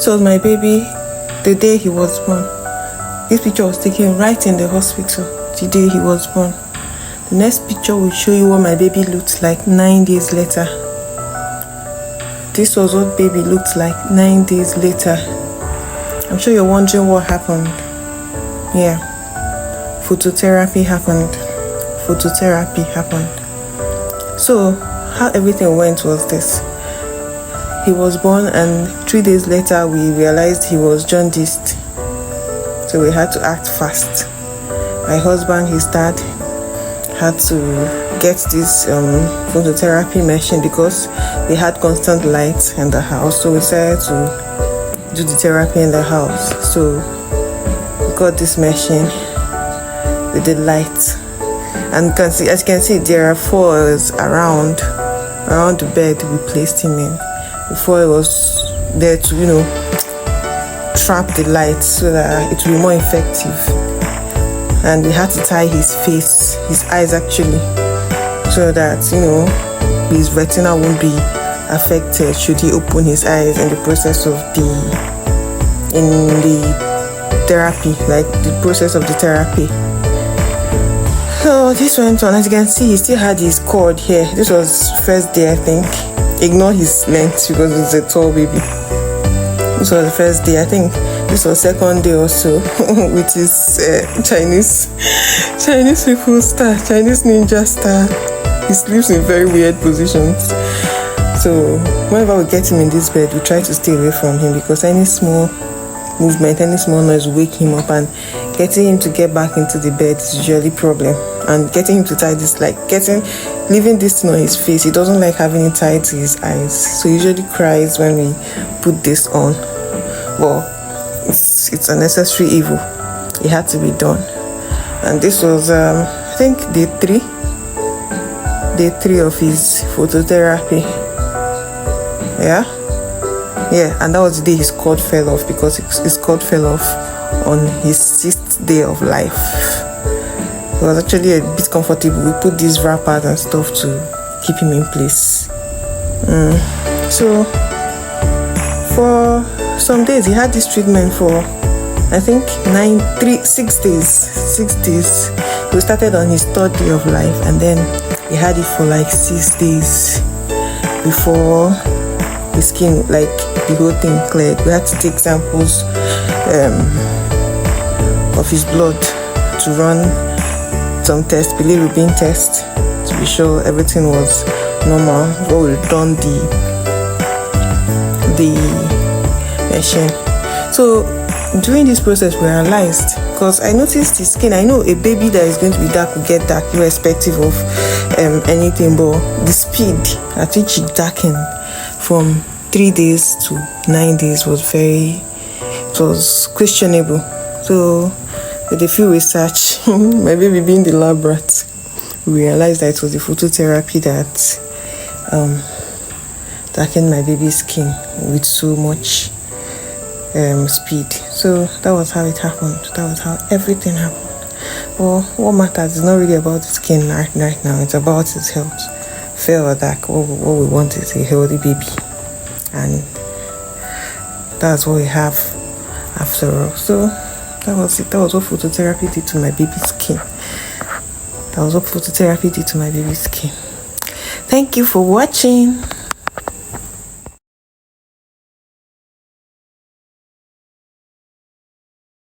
So my baby, the day he was born. This picture was taken right in the hospital the day he was born. The next picture will show you what my baby looked like 9 days later. This was what baby looked like 9 days later. I'm sure you're wondering what happened. Yeah, phototherapy happened. Phototherapy happened. So how everything went was this. He was born, and 3 days later we realized he was jaundiced. So we had to act fast. My husband, his dad, had to get this phototherapy machine because we had constant light in the house. So we decided to do the therapy in the house. So we got this machine with the light. And as you can see, there are foils around the bed we placed him in. The foil was there to, trap the light so that it will be more effective. And we had to tie his eyes actually, so that his retina won't be affected should he open his eyes in the process of the therapy, like the process of the therapy. So this went on. As you can see, he still had his cord here. This was first day, I think. Ignore his length because it's a tall baby. This was the first day. I think this was second day or so with his Chinese people star, Chinese ninja star. He sleeps in very weird positions. So whenever we get him in this bed, we try to stay away from him because any small movement, any small noise will wake him up, and getting him to get back into the bed is usually a problem. And getting him to tie this, leaving this thing on his face, he doesn't like having it tied to his eyes. So he usually cries when we put this on. Well, it's a necessary evil. It had to be done. And this was, I think, day three of his phototherapy. Yeah, and that was the day his cord fell off, because his cord fell off on his 6th day of life. It was actually a bit comfortable. We put these wrappers and stuff to keep him in place. So for some days he had this treatment for, I think, 6 days. 6 days. We started on his 3rd day of life, and then he had it for 6 days before his skin, the whole thing cleared. We had to take samples of his blood to run some tests, bilirubin test, to be sure everything was normal. Well, we done the machine. So during this process, we realized, because I noticed his skin, I know a baby that is going to be dark will get dark irrespective of anything, but the speed at which it darkened from 3 days to 9 days was questionable. So with a few research, my baby being the lab rat, we realized that it was the phototherapy that darkened my baby's skin with so much speed. So that was how it happened. That was how everything happened. Well, what matters is not really about the skin right now. It's about his health. Fair or dark, what we want is a healthy baby, and that's what we have after all. So that was it. That was what phototherapy did to my baby's skin. Thank you for watching.